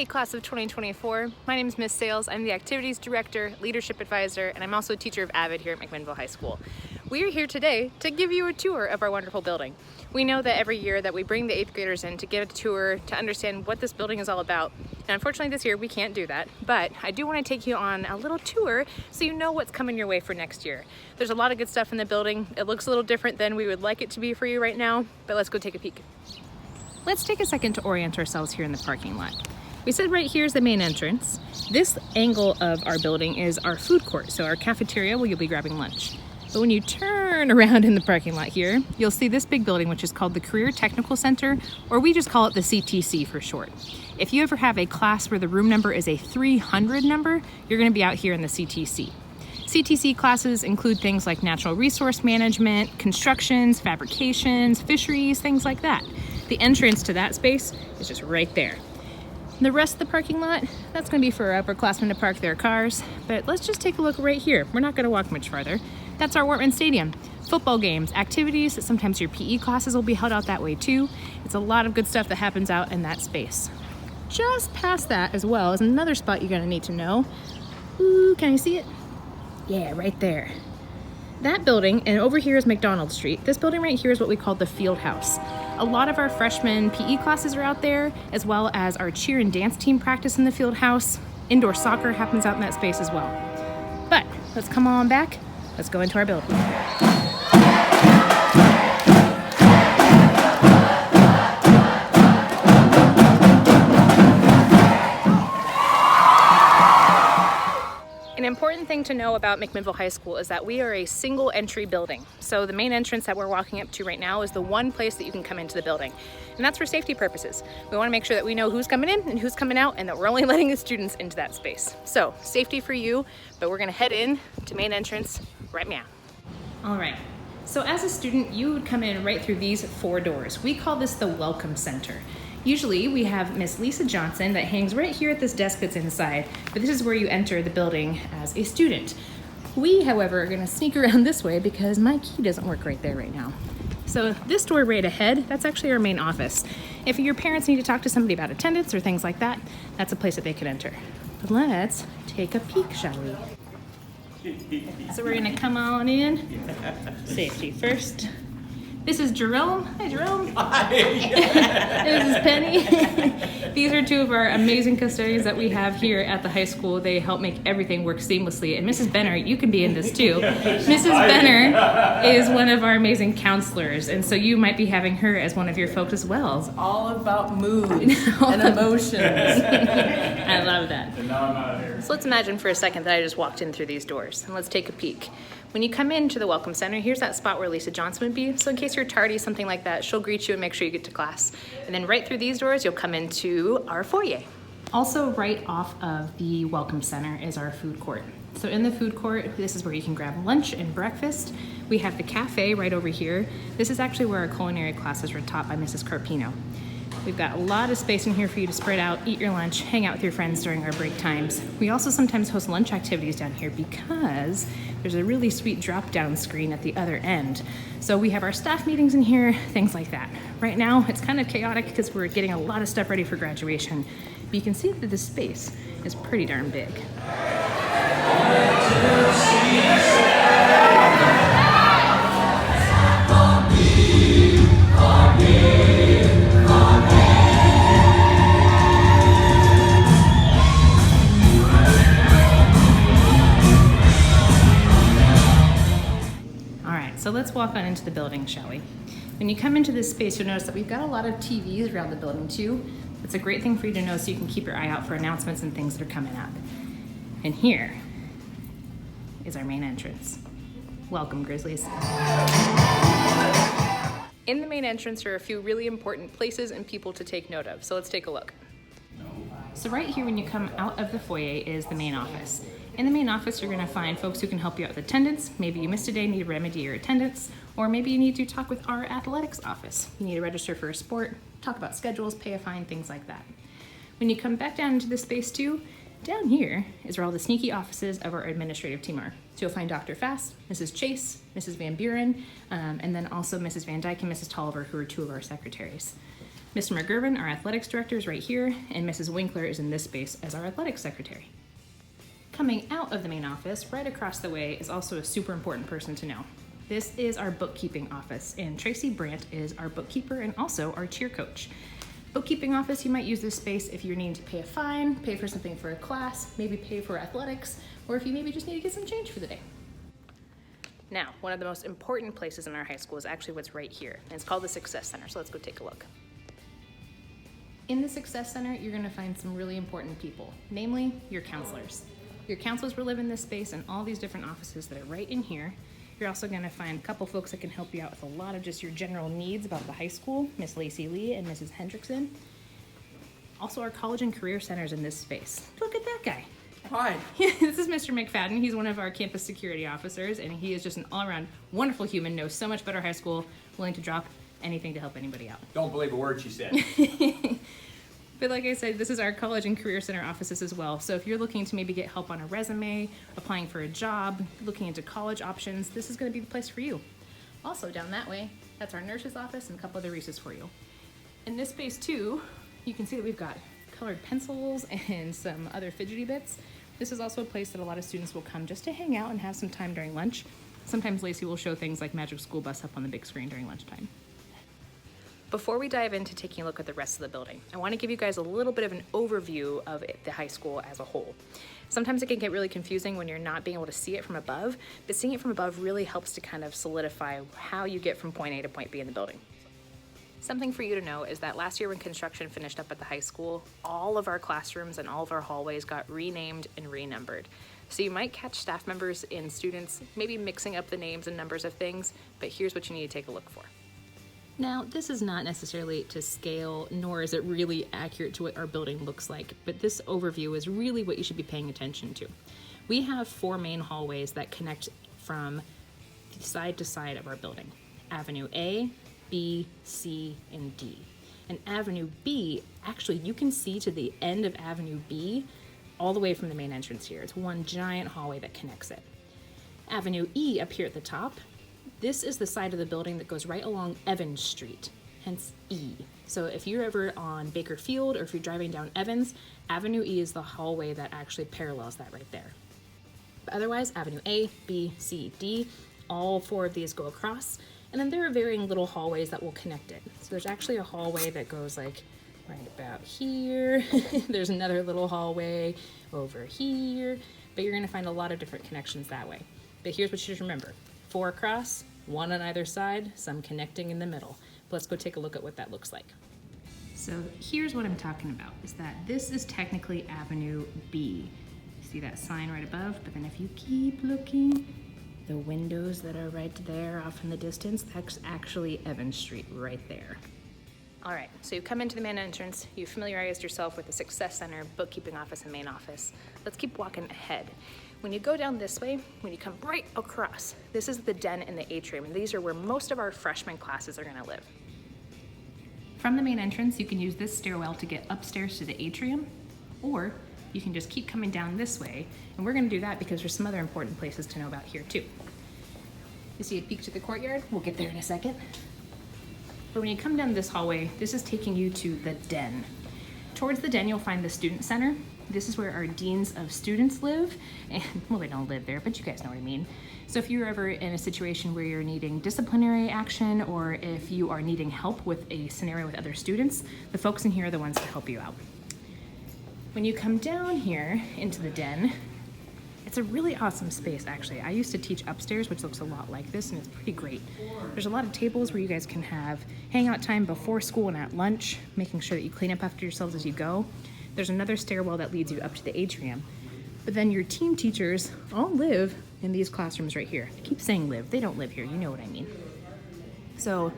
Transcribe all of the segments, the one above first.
Hey, class of 2024. My name is Miss Sayles. I'm the Activities Director, Leadership Advisor, and I'm also a teacher of AVID here at McMinnville High School. We are here today to give you a tour of our wonderful building. We know that every year that we bring the 8th graders in to get a tour to understand what this building is all about. And unfortunately this year we can't do that, but I do want to take you on a little tour so you know what's coming your way for next year. There's a lot of good stuff in the building. It looks a little different than we would like it to be for you right now, but let's go take a peek. Let's take a second to orient ourselves here in the parking lot. We said right here is the main entrance. This angle of our building is our food court, so our cafeteria where you'll be grabbing lunch. But when you turn around in the parking lot here, you'll see this big building, which is called the Career Technical Center, or we just call it the CTC for short. If you ever have a class where the room number is a 300 number, you're gonna be out here in the CTC. CTC classes include things like natural resource management, constructions, fabrications, fisheries, things like that. The entrance to that space is just right there. The rest of the parking lot, that's gonna be for our upperclassmen to park their cars, but let's just take a look right here. We're not gonna walk much farther. That's our Wortman Stadium. Football games, activities, sometimes your PE classes will be held out that way too. It's a lot of good stuff that happens out in that space. Just past that as well is another spot you're gonna need to know. Ooh, can you see it? Yeah, right there. That building, and over here is McDonald Street. This building right here is what we call the Fieldhouse. A lot of our freshman PE classes are out there, as well as our cheer and dance team practice in the Fieldhouse. Indoor soccer happens out in that space as well. But let's come on back. Let's go into our building. An important thing to know about McMinnville High School is that we are a single entry building. So the main entrance that we're walking up to right now is the one place that you can come into the building. And that's for safety purposes. We want to make sure that we know who's coming in and who's coming out and that we're only letting the students into that space. So safety for you, but we're going to head in to main entrance right now. All right. So as a student, you would come in right through these 4 doors. We call this the Welcome Center. Usually we have Miss Lisa Johnson that hangs right here at this desk that's inside, but this is where you enter the building as a student. We, however, are gonna sneak around this way because my key doesn't work right there right now. So this door right ahead, that's actually our main office. If your parents need to talk to somebody about attendance or things like that, that's a place that they could enter. But let's take a peek, shall we? So we're gonna come on in. Safety first. This is Jerome. Hi, Jerome. Hi. This is Penny. These are 2 of our amazing custodians that we have here at the high school. They help make everything work seamlessly. And Mrs. Benner, you can be in this too. Mrs. Benner is one of our amazing counselors, and so you might be having her as one of your folks as well. It's all about mood and emotions. I love that. And now I'm out of here. So let's imagine for a second that I just walked in through these doors, and let's take a peek. When you come into the Welcome Center, here's that spot where Lisa Johnson would be. So in case you're tardy, something like that, she'll greet you and make sure you get to class. And then right through these doors, you'll come into our foyer. Also right off of the Welcome Center is our food court. So in the food court, this is where you can grab lunch and breakfast. We have the cafe right over here. This is actually where our culinary classes were taught by Mrs. Carpino. We've got a lot of space in here for you to spread out, eat your lunch, hang out with your friends during our break times. We also sometimes host lunch activities down here because there's a really sweet drop-down screen at the other end. So we have our staff meetings in here, things like that. Right now, it's kind of chaotic because we're getting a lot of stuff ready for graduation. But you can see that this space is pretty darn big. So let's walk on into the building, shall we? When you come into this space, you'll notice that we've got a lot of TVs around the building too. It's a great thing for you to know so you can keep your eye out for announcements and things that are coming up. And here is our main entrance. Welcome, Grizzlies. In the main entrance are a few really important places and people to take note of. So let's take a look. So right here when you come out of the foyer is the main office. In the main office, you're going to find folks who can help you out with attendance. Maybe you missed a day, need to remedy your attendance, or maybe you need to talk with our athletics office. You need to register for a sport, talk about schedules, pay a fine, things like that. When you come back down into this space too, down here is where all the sneaky offices of our administrative team are. So you'll find Dr. Fast, Mrs. Chase, Mrs. Van Buren, and then also Mrs. Van Dyke and Mrs. Tolliver, who are 2 of our secretaries. Mr. McGurven, our athletics director, is right here, and Mrs. Winkler is in this space as our athletics secretary. Coming out of the main office, right across the way, is also a super important person to know. This is our bookkeeping office, and Tracy Brandt is our bookkeeper and also our cheer coach. Bookkeeping office, you might use this space if you're needing to pay a fine, pay for something for a class, maybe pay for athletics, or if you maybe just need to get some change for the day. Now, one of the most important places in our high school is actually what's right here, and it's called the Success Center, so let's go take a look. In the Success Center, you're gonna find some really important people, namely your counselors. Your counselors will live in this space and all these different offices that are right in here. You're also gonna find a couple folks that can help you out with a lot of just your general needs about the high school, Miss Lacey Lee and Mrs. Hendrickson. Also, our college and career centers in this space. Look at that guy. Hi. This is Mr. McFadden. He's one of our campus security officers, and he is just an all-around wonderful human, knows so much about our high school, willing to drop anything to help anybody out. Don't believe a word she said. But like I said, this is our college and career center offices as well. So if you're looking to maybe get help on a resume, applying for a job, looking into college options, this is going to be the place for you. Also down that way, that's our nurse's office and a couple other resources for you. In this space too, you can see that we've got colored pencils and some other fidgety bits. This is also a place that a lot of students will come just to hang out and have some time during lunch. Sometimes Lacey will show things like Magic School Bus up on the big screen during lunchtime. Before we dive into taking a look at the rest of the building, I want to give you guys a little bit of an overview of the high school as a whole. Sometimes it can get really confusing when you're not being able to see it from above, but seeing it from above really helps to kind of solidify how you get from point A to point B in the building. Something for you to know is that last year when construction finished up at the high school, all of our classrooms and all of our hallways got renamed and renumbered. So you might catch staff members and students maybe mixing up the names and numbers of things, but here's what you need to take a look for. Now, this is not necessarily to scale, nor is it really accurate to what our building looks like, but this overview is really what you should be paying attention to. We have 4 main hallways that connect from side to side of our building. Avenue A, B, C, and D. And Avenue B, actually you can see to the end of Avenue B all the way from the main entrance here. It's one giant hallway that connects it. Avenue E up here at the top, this is the side of the building that goes right along Evans Street, hence E. So if you're ever on Baker Field or if you're driving down Evans, Avenue E is the hallway that actually parallels that right there. But otherwise, Avenue A, B, C, D, all 4 of these go across, and then there are varying little hallways that will connect it. So there's actually a hallway that goes like right about here. There's another little hallway over here, but you're gonna find a lot of different connections that way. But here's what you should remember. 4 across, 1 on either side, some connecting in the middle. But let's go take a look at what that looks like. So here's what I'm talking about, is that this is technically Avenue B. See that sign right above? But then if you keep looking, the windows that are right there off in the distance, that's actually Evans Street right there. All right, so you've come into the main entrance, you've familiarized yourself with the Success Center, Bookkeeping Office, and Main Office. Let's keep walking ahead. When you go down this way, when you come right across, this is the den and the atrium, and these are where most of our freshman classes are gonna live. From the main entrance, you can use this stairwell to get upstairs to the atrium, or you can just keep coming down this way, and we're gonna do that because there's some other important places to know about here too. You see a peek to the courtyard? We'll get there in a second. But when you come down this hallway, this is taking you to the den. Towards the den, you'll find the student center. This is where our deans of students live, and well, they don't live there, but you guys know what I mean. So if you're ever in a situation where you're needing disciplinary action, or if you are needing help with a scenario with other students, the folks in here are the ones to help you out. When you come down here into the den, it's a really awesome space, actually. I used to teach upstairs, which looks a lot like this, and it's pretty great. There's a lot of tables where you guys can have hangout time before school and at lunch, making sure that you clean up after yourselves as you go. There's another stairwell that leads you up to the atrium. But then your team teachers all live in these classrooms right here. I keep saying live, they don't live here, you know what I mean. So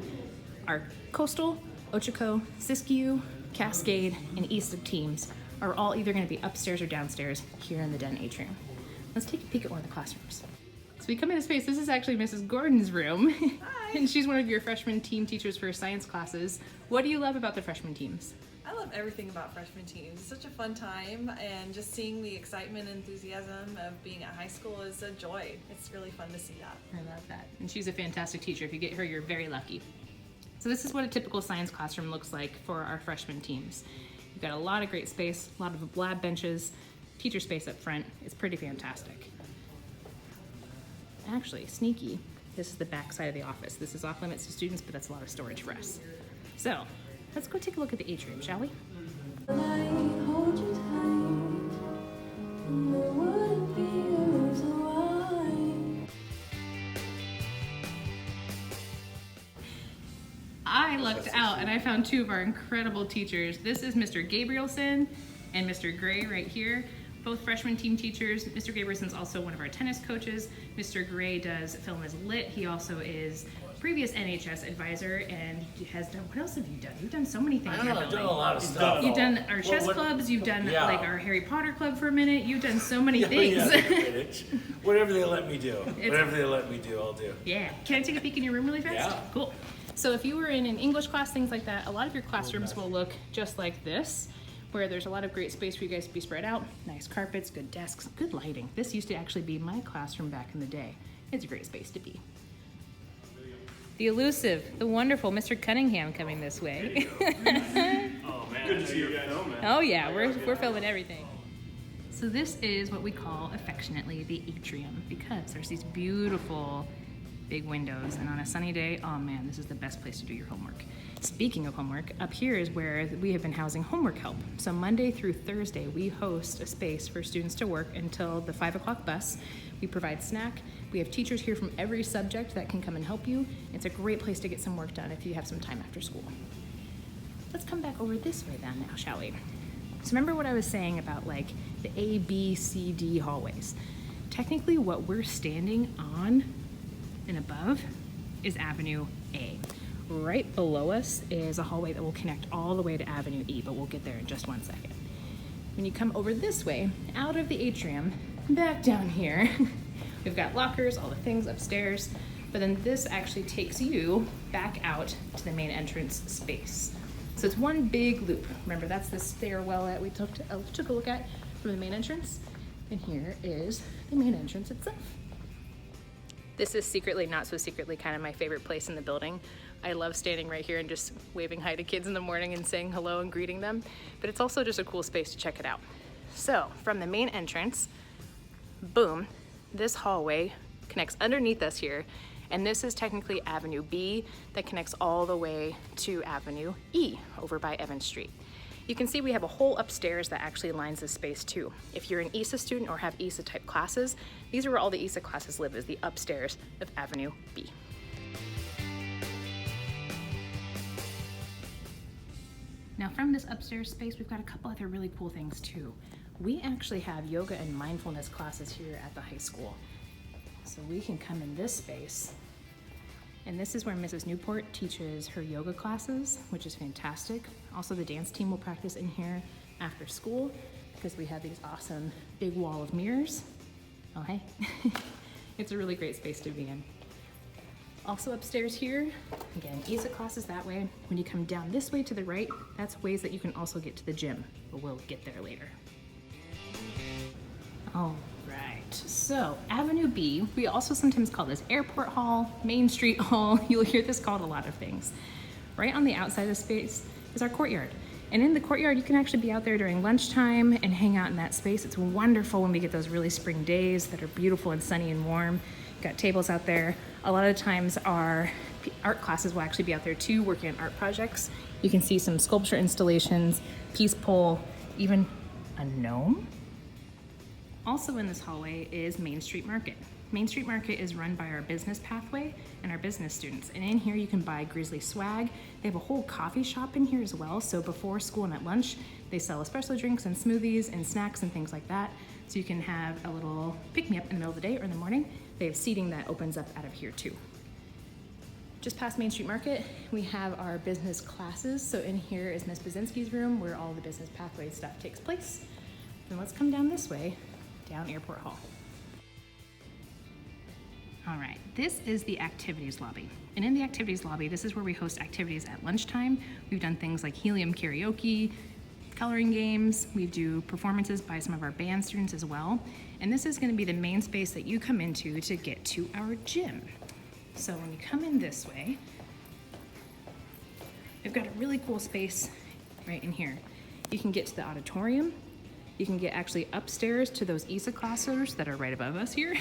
our Coastal, Ochako, Siskiyou, Cascade, and Easton teams are all either gonna be upstairs or downstairs here in the den atrium. Let's take a peek at one of the classrooms. So we come into space, this is actually Mrs. Gordon's room. Hi. And she's one of your freshman team teachers for science classes. What do you love about the freshman teams? I love everything about freshman teams. It's such a fun time, and just seeing the excitement and enthusiasm of being at high school is a joy. It's really fun to see that. I love that. And she's a fantastic teacher. If you get her, you're very lucky. So this is what a typical science classroom looks like for our freshman teams. You've got a lot of great space, a lot of lab benches, teacher space up front. It's pretty fantastic. Actually, sneaky, this is the back side of the office. This is off limits to students, but that's a lot of storage for us. So let's go take a look at the atrium, shall we? I lucked out and I found two of our incredible teachers. This is Mr. Gabrielson and Mr. Gray right here, both freshman team teachers. Mr. Gabrielson's also one of our tennis coaches. Mr. Gray does film as lit. He also is previous NHS advisor and he has done, what else have you done? You've done so many things. I don't know, I've done a lot of stuff. You've done our chess clubs, you've done like our Harry Potter club for a minute, you've done so many things. Yeah, whatever they let me do. Whatever they let me do, I'll do. Yeah. Can I take a peek in your room really fast? Yeah. Cool. So if you were in an English class, things like that, a lot of your classrooms will look just like this, where there's a lot of great space for you guys to be spread out, nice carpets, good desks, good lighting. This used to actually be my classroom back in the day. It's a great space to be. The elusive, the wonderful Mr. Cunningham coming this way. Oh man, good to see you guys. Oh yeah, we're filming everything. So this is what we call affectionately the atrium, because there's these beautiful big windows, and on a sunny day, oh man, this is the best place to do your homework. Speaking of homework, up here is where we have been housing homework help. So Monday through Thursday, we host a space for students to work until the 5 o'clock bus. We provide snack. We have teachers here from every subject that can come and help you. It's a great place to get some work done if you have some time after school. Let's come back over this way then now, shall we? So remember what I was saying about like the A, B, C, D hallways. Technically what we're standing on and above is Avenue A. Right below us is a hallway that will connect all the way to Avenue E, but we'll get there in just 1 second. When you come over this way, out of the atrium, back down here, we've got lockers, all the things upstairs, but then this actually takes you back out to the main entrance space. So it's one big loop. Remember, that's the stairwell that we took a look at from the main entrance, and here is the main entrance itself. This is secretly, not so secretly, kind of my favorite place in the building. I love standing right here and just waving hi to kids in the morning and saying hello and greeting them, but it's also just a cool space to check it out. So from the main entrance, boom, this hallway connects underneath us here, and this is technically Avenue B that connects all the way to Avenue E over by Evans Street. You can see we have a whole upstairs that actually lines this space too. If you're an ESA student or have ESA type classes, these are where all the ESA classes live, is the upstairs of Avenue B. Now from this upstairs space, we've got a couple other really cool things too. We actually have yoga and mindfulness classes here at the high school. So we can come in this space, and this is where Mrs. Newport teaches her yoga classes, which is fantastic. Also, the dance team will practice in here after school because we have these awesome big wall of mirrors. Oh, hey. It's a really great space to be in. Also upstairs here, again, ESA classes that way. When you come down this way to the right, that's ways that you can also get to the gym, but we'll get there later. All right, so Avenue B, we also sometimes call this Airport Hall, Main Street Hall. You'll hear this called a lot of things. Right on the outside of the space is our courtyard. And in the courtyard, you can actually be out there during lunchtime and hang out in that space. It's wonderful when we get those really spring days that are beautiful and sunny and warm. Got tables out there. A lot of times our art classes will actually be out there too, working on art projects. You can see some sculpture installations, peace pole, even a gnome. Also in this hallway is Main Street Market. Main Street Market is run by our business pathway and our business students. And in here you can buy Grizzly swag. They have a whole coffee shop in here as well. So before school and at lunch, they sell espresso drinks and smoothies and snacks and things like that. So you can have a little pick-me-up in the middle of the day or in the morning. They have seating that opens up out of here too. Just past Main Street Market, we have our business classes. So in here is Ms. Bazinski's room where all the business pathway stuff takes place. Then let's come down this way, down Airport Hall. All right, this is the activities lobby. And in the activities lobby, this is where we host activities at lunchtime. We've done things like helium karaoke, coloring games. We do performances by some of our band students as well. And this is gonna be the main space that you come into to get to our gym. So when you come in this way, we've got a really cool space right in here. You can get to the auditorium. You can get actually upstairs to those ESA classrooms that are right above us here.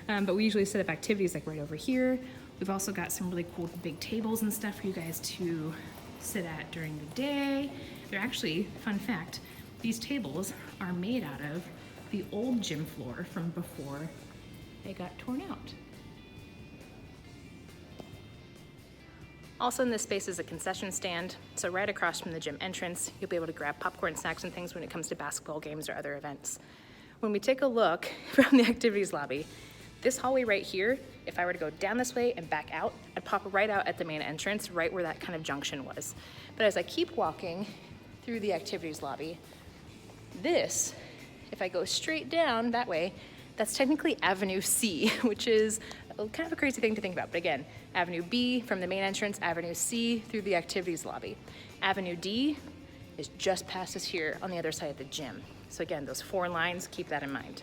But we usually set up activities like right over here. We've also got some really cool big tables and stuff for you guys to sit at during the day. They're actually, fun fact, these tables are made out of the old gym floor from before they got torn out. Also in this space is a concession stand. So right across from the gym entrance, you'll be able to grab popcorn, snacks, and things when it comes to basketball games or other events. When we take a look from the activities lobby, this hallway right here, if I were to go down this way and back out, I'd pop right out at the main entrance, right where that kind of junction was. But as I keep walking through the activities lobby, this, if I go straight down that way, that's technically Avenue C, which is kind of a crazy thing to think about. But again, Avenue B from the main entrance, Avenue C through the activities lobby. Avenue D is just past us here on the other side of the gym. So again, those 4 lines, keep that in mind.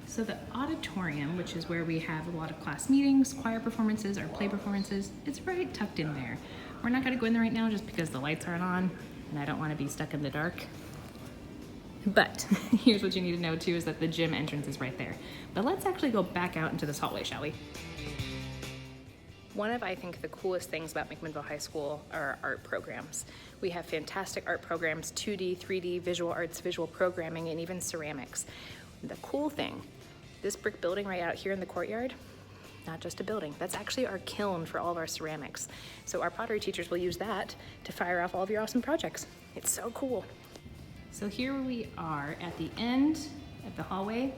So the auditorium, which is where we have a lot of class meetings, choir performances, or play performances, it's right tucked in there. We're not gonna go in there right now just because the lights aren't on and I don't wanna be stuck in the dark. But here's what you need to know too, is that the gym entrance is right there. But let's actually go back out into this hallway, shall we? One of, I think, the coolest things about McMinnville High School are our art programs. We have fantastic art programs, 2D, 3D, visual arts, visual programming, and even ceramics. The cool thing, this brick building right out here in the courtyard, not just a building, that's actually our kiln for all of our ceramics. So our pottery teachers will use that to fire off all of your awesome projects. It's so cool. So here we are at the end of the hallway.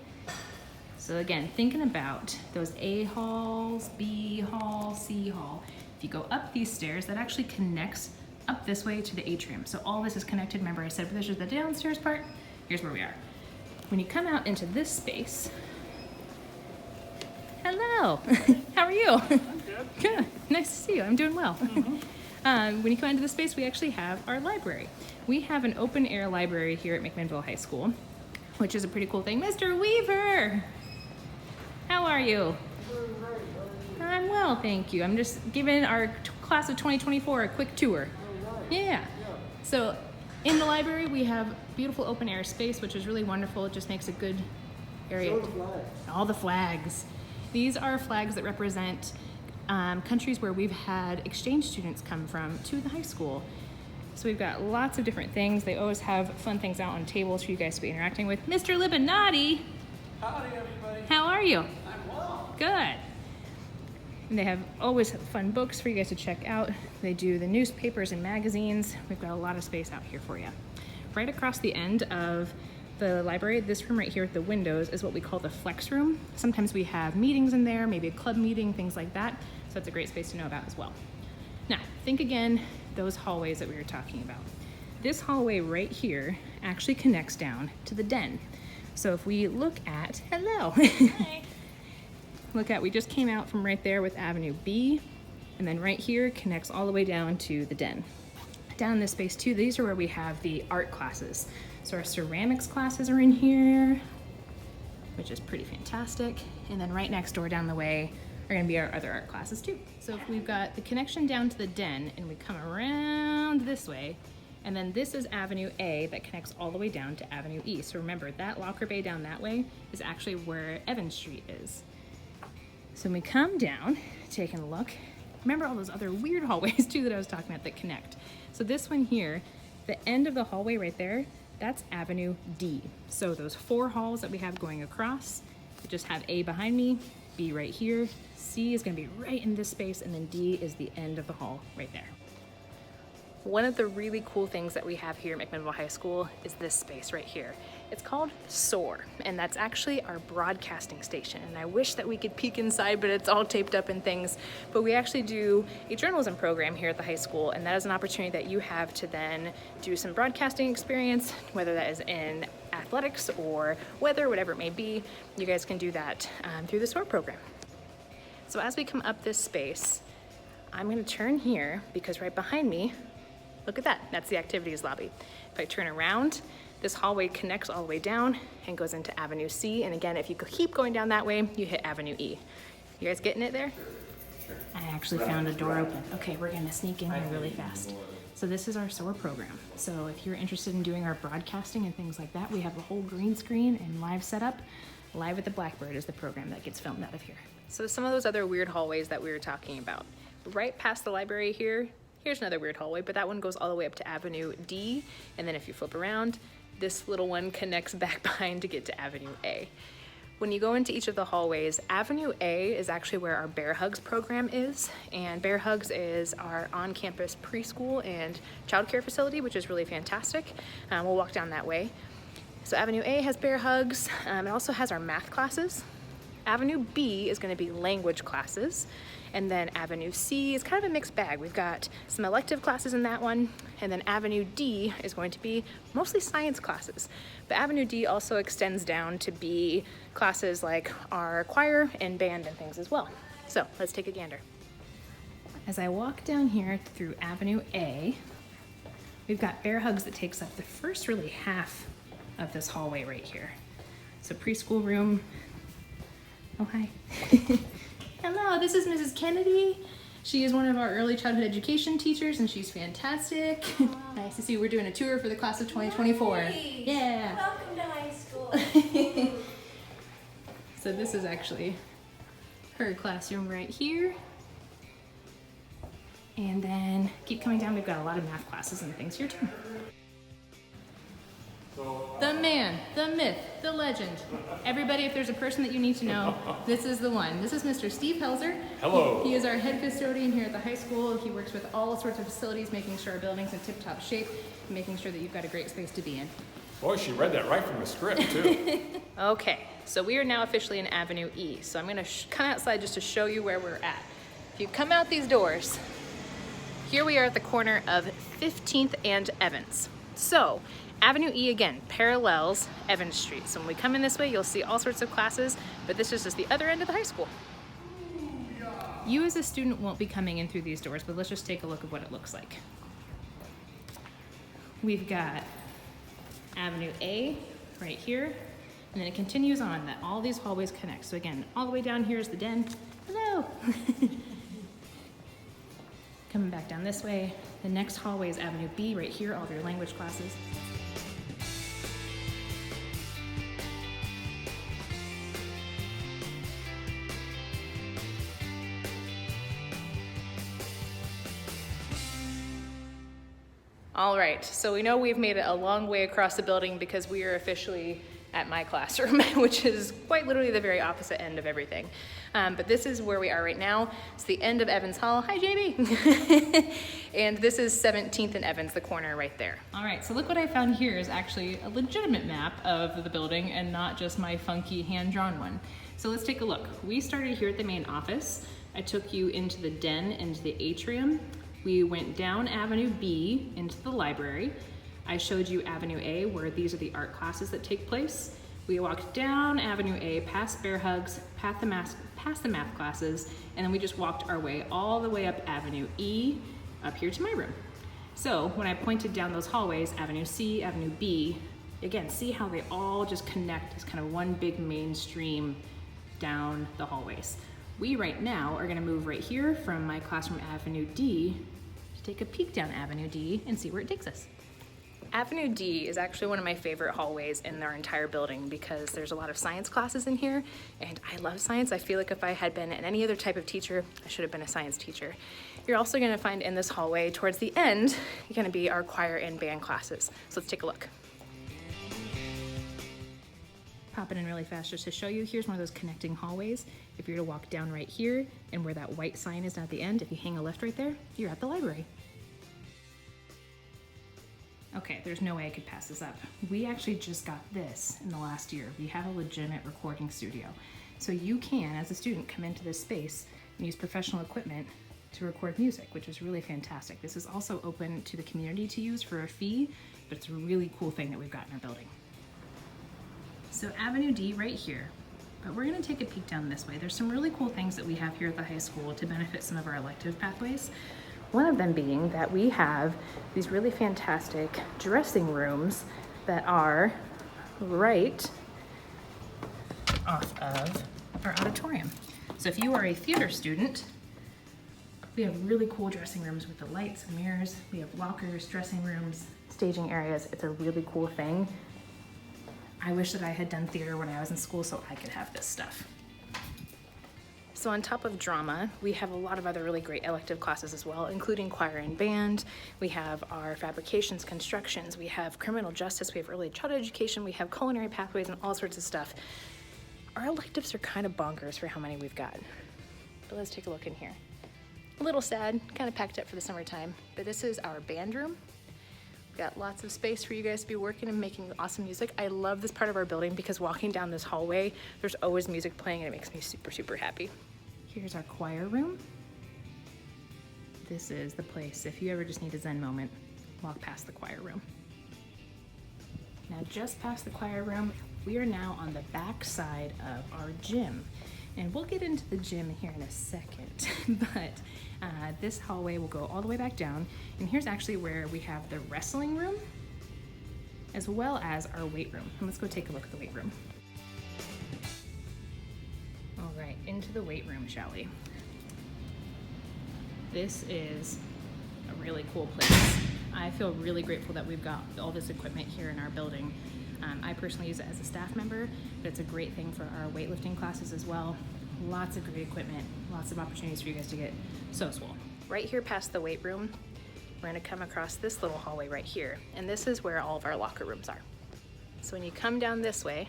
So again, thinking about those A halls, B hall, C hall. If you go up these stairs, that actually connects up this way to the atrium. So all this is connected. Remember I said this is the downstairs part? Here's where we are. When you come out into this space, hello, how are you? I'm good. Good, nice to see you, I'm doing well. When you come into this space, we actually have our library. We have an open air library here at McMinnville High School, which is a pretty cool thing. Mr. Weaver, how are you? I'm well, thank you. I'm just giving our class of 2024 a quick tour. Yeah. So in the library, we have beautiful open air space, which is really wonderful. It just makes a good area. All the flags. These are flags that represent countries where we've had exchange students come from to the high school. So we've got lots of different things. They always have fun things out on tables for you guys to be interacting with. Mr. Libinati. Howdy, everybody. How are you? I'm well. Good. And they have always fun books for you guys to check out. They do the newspapers and magazines. We've got a lot of space out here for you. Right across the end of the library, this room right here with the windows is what we call the flex room. Sometimes we have meetings in there, maybe a club meeting, things like that. So it's a great space to know about as well. Now, think again, those hallways that we were talking about. This hallway right here actually connects down to the den. So if we look at, hello. Hi. Look at, we just came out from right there with Avenue B, and then right here connects all the way down to the den. Down in this space too, these are where we have the art classes. So our ceramics classes are in here, which is pretty fantastic. And then right next door down the way are gonna be our other art classes too. So if we've got the connection down to the den and we come around this way, and then this is Avenue A that connects all the way down to Avenue E. So remember, that locker bay down that way is actually where Evans Street is. So when we come down, taking a look, remember all those other weird hallways too that I was talking about that connect. So this one here, the end of the hallway right there, that's Avenue D. So those 4 halls that we have going across, we just have A behind me, B right here, C is gonna be right in this space, and then D is the end of the hall right there. One of the really cool things that we have here at McMinnville High School is this space right here. It's called Soar, and that's actually our broadcasting station. And I wish that we could peek inside, but it's all taped up and things. But we actually do a journalism program here at the high school, and that is an opportunity that you have to then do some broadcasting experience, whether that is in athletics or weather, whatever it may be. You guys can do that through the Soar program. So as we come up this space, I'm gonna turn here because right behind me, look at that, that's the activities lobby. If I turn around, this hallway connects all the way down and goes into Avenue C. And again, if you keep going down that way, you hit Avenue E. You guys getting it there? I actually found a door open. Okay, we're gonna sneak in here really fast. So this is our Soar program. So if you're interested in doing our broadcasting and things like that, we have a whole green screen and live setup. Live at the Blackbird is the program that gets filmed out of here. So some of those other weird hallways that we were talking about. Right past the library here, here's another weird hallway, but that one goes all the way up to Avenue D. And then if you flip around, this little one connects back behind to get to Avenue A. When you go into each of the hallways, Avenue A is actually where our Bear Hugs program is. And Bear Hugs is our on-campus preschool and childcare facility, which is really fantastic. We'll walk down that way. So Avenue A has Bear Hugs. It also has our math classes. Avenue B is going to be language classes. And then Avenue C is kind of a mixed bag. We've got some elective classes in that one. And then Avenue D is going to be mostly science classes. But Avenue D also extends down to be classes like our choir and band and things as well. So let's take a gander. As I walk down here through Avenue A, we've got Bear Hugs that takes up the first really half of this hallway right here. So preschool room. Oh, hi. Hello, this is Mrs. Kennedy. She is one of our early childhood education teachers and she's fantastic. Nice to see you. We're doing a tour for the class of 2024. Nice. Yeah. Welcome to high school. So this is actually her classroom right here. And then keep coming down, we've got a lot of math classes and things here too. The man, the myth, the legend. Everybody, if there's a person that you need to know, this is the one. This is Mr. Steve Helzer. Hello. He is our head custodian here at the high school. He works with all sorts of facilities, making sure our building's in tip-top shape, and making sure that you've got a great space to be in. Boy, she read that right from the script, too. Okay, so we are now officially in Avenue E. So I'm gonna come outside just to show you where we're at. If you come out these doors, here we are at the corner of 15th and Evans. So Avenue E again parallels Evans Street. So when we come in this way, you'll see all sorts of classes, but this is just the other end of the high school. You as a student won't be coming in through these doors, but let's just take a look at what it looks like. We've got Avenue A right here, and then it continues on that all these hallways connect. So again, all the way down here is the den. Hello. Coming back down this way, the next hallway is Avenue B right here, all of your language classes. All right, so we know we've made it a long way across the building because we are officially at my classroom, which is quite literally the very opposite end of everything. But this is where we are right now. It's the end of Evans Hall. Hi, JB. And this is 17th and Evans, the corner right there. All right, so look what I found here is actually a legitimate map of the building and not just my funky hand-drawn one. So let's take a look. We started here at the main office. I took you into the den, into the atrium. We went down Avenue B into the library. I showed you Avenue A, where these are the art classes that take place. We walked down Avenue A, past Bear Hugs, past the math classes, and then we just walked our way all the way up Avenue E, up here to my room. So when I pointed down those hallways, Avenue C, Avenue B, again, see how they all just connect as kind of one big mainstream down the hallways. We right now are gonna move right here from my classroom Avenue D to take a peek down Avenue D and see where it takes us. Avenue D is actually one of my favorite hallways in our entire building because there's a lot of science classes in here and I love science. I feel like if I had been any other type of teacher, I should have been a science teacher. You're also gonna find in this hallway towards the end, gonna be our choir and band classes. So let's take a look. Pop it in really fast just to show you. Here's one of those connecting hallways. If you're to walk down right here and where that white sign is down at the end, if you hang a left right there, you're at the library. Okay, there's no way I could pass this up. We actually just got this in the last year. We have a legitimate recording studio. So you can, as a student, come into this space and use professional equipment to record music, which is really fantastic. This is also open to the community to use for a fee, but it's a really cool thing that we've got in our building. So Avenue D right here, but we're gonna take a peek down this way. There's some really cool things that we have here at the high school to benefit some of our elective pathways. One of them being that we have these really fantastic dressing rooms that are right off of our auditorium. So if you are a theater student, we have really cool dressing rooms with the lights and mirrors. We have lockers, dressing rooms, staging areas. It's a really cool thing. I wish that I had done theater when I was in school so I could have this stuff. So on top of drama, we have a lot of other really great elective classes as well, including choir and band. We have our fabrications, constructions, we have criminal justice, we have early childhood education, we have culinary pathways and all sorts of stuff. Our electives are kind of bonkers for how many we've got. But let's take a look in here. A little sad, kind of packed up for the summertime, but this is our band room. We've got lots of space for you guys to be working and making awesome music. I love this part of our building because walking down this hallway, there's always music playing and it makes me super, super happy. Here's our choir room. This is the place, if you ever just need a Zen moment, walk past the choir room. Now just past the choir room, we are now on the back side of our gym. And we'll get into the gym here in a second, but this hallway will go all the way back down. And here's actually where we have the wrestling room, as well as our weight room. And let's go take a look at the weight room. All right, into the weight room, shall we? This is a really cool place. I feel really grateful that we've got all this equipment here in our building. I personally use it as a staff member, but it's a great thing for our weightlifting classes as well. Lots of great equipment, lots of opportunities for you guys to get so swole. Right here past the weight room, we're gonna come across this little hallway right here, and this is where all of our locker rooms are. So when you come down this way,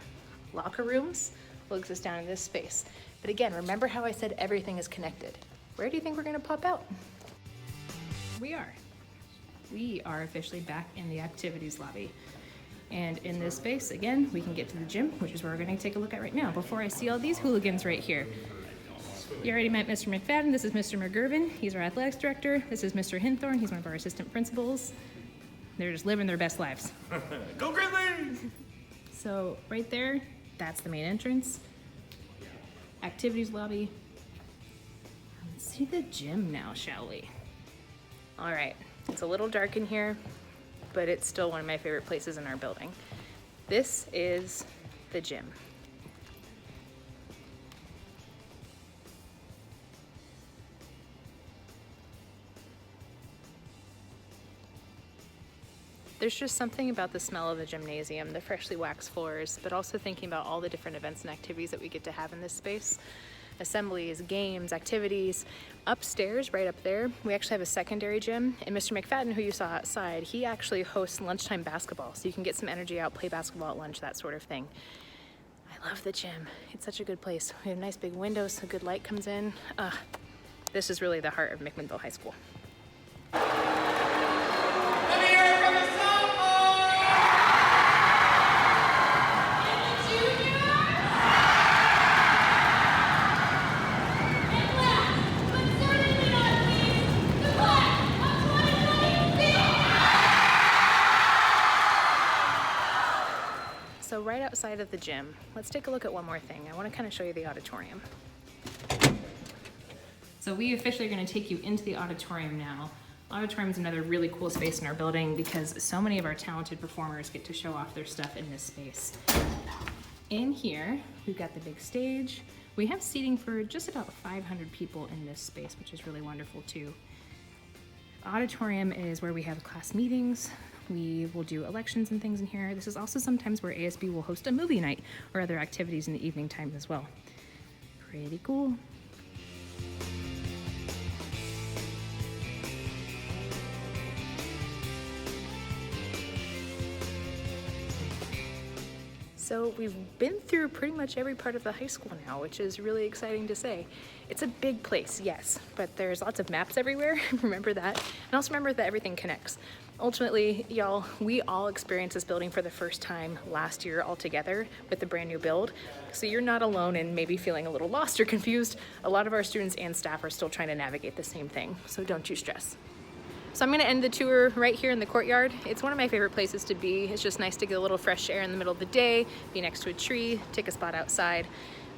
locker rooms will exist down in this space. But again, remember how I said everything is connected. Where do you think we're gonna pop out? We are officially back in the activities lobby. And in this space, again, we can get to the gym, which is where we're gonna take a look at right now, before I see all these hooligans right here. You already met Mr. McFadden. This is Mr. McGurvin. He's our athletics director. This is Mr. Hinthorn. He's one of our assistant principals. They're just living their best lives. Go Grizzlies! So right there, that's the main entrance. Activities lobby. Let's see the gym now, shall we? All right, it's a little dark in here, but it's still one of my favorite places in our building. This is the gym. There's just something about the smell of the gymnasium, the freshly waxed floors, but also thinking about all the different events and activities that we get to have in this space. Assemblies, games, activities. Upstairs, right up there, we actually have a secondary gym, and Mr. McFadden, who you saw outside, he actually hosts lunchtime basketball, so you can get some energy out, play basketball at lunch, that sort of thing. I love the gym. It's such a good place. We have nice big windows, so good light comes in. This is really the heart of McMinnville High School. Let me hear it from the sophomore! And the junior! And last, but certainly not least, the class of 2026! So right outside of the gym, let's take a look at one more thing. I want to kind of show you the auditorium. So we officially are going to take you into the auditorium now. Auditorium is another really cool space in our building because so many of our talented performers get to show off their stuff in this space. In here, we've got the big stage. We have seating for just about 500 people in this space, which is really wonderful too. Auditorium is where we have class meetings. We will do elections and things in here. This is also sometimes where ASB will host a movie night or other activities in the evening time as well. Pretty cool. So we've been through pretty much every part of the high school now, which is really exciting to say. It's a big place, yes, but there's lots of maps everywhere, remember that. And also remember that everything connects. Ultimately, y'all, we all experienced this building for the first time last year all together with the brand new build. So you're not alone in maybe feeling a little lost or confused. A lot of our students and staff are still trying to navigate the same thing, so don't you stress. So I'm gonna end the tour right here in the courtyard. It's one of my favorite places to be. It's just nice to get a little fresh air in the middle of the day, be next to a tree, take a spot outside.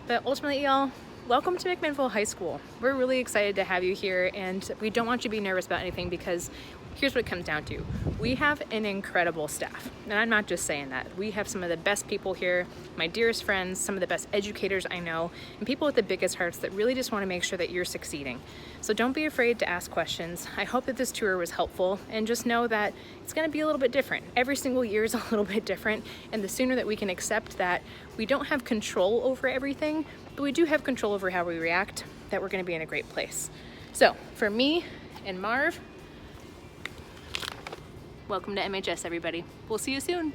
But ultimately, y'all, welcome to McMinnville High School. We're really excited to have you here, and we don't want you to be nervous about anything because here's what it comes down to. We have an incredible staff, and I'm not just saying that. We have some of the best people here, my dearest friends, some of the best educators I know, and people with the biggest hearts that really just want to make sure that you're succeeding. So don't be afraid to ask questions. I hope that this tour was helpful, and just know that it's going to be a little bit different. Every single year is a little bit different, and the sooner that we can accept that we don't have control over everything, but we do have control over how we react, that we're going to be in a great place. So for me and Marv, welcome to MHS, everybody. We'll see you soon.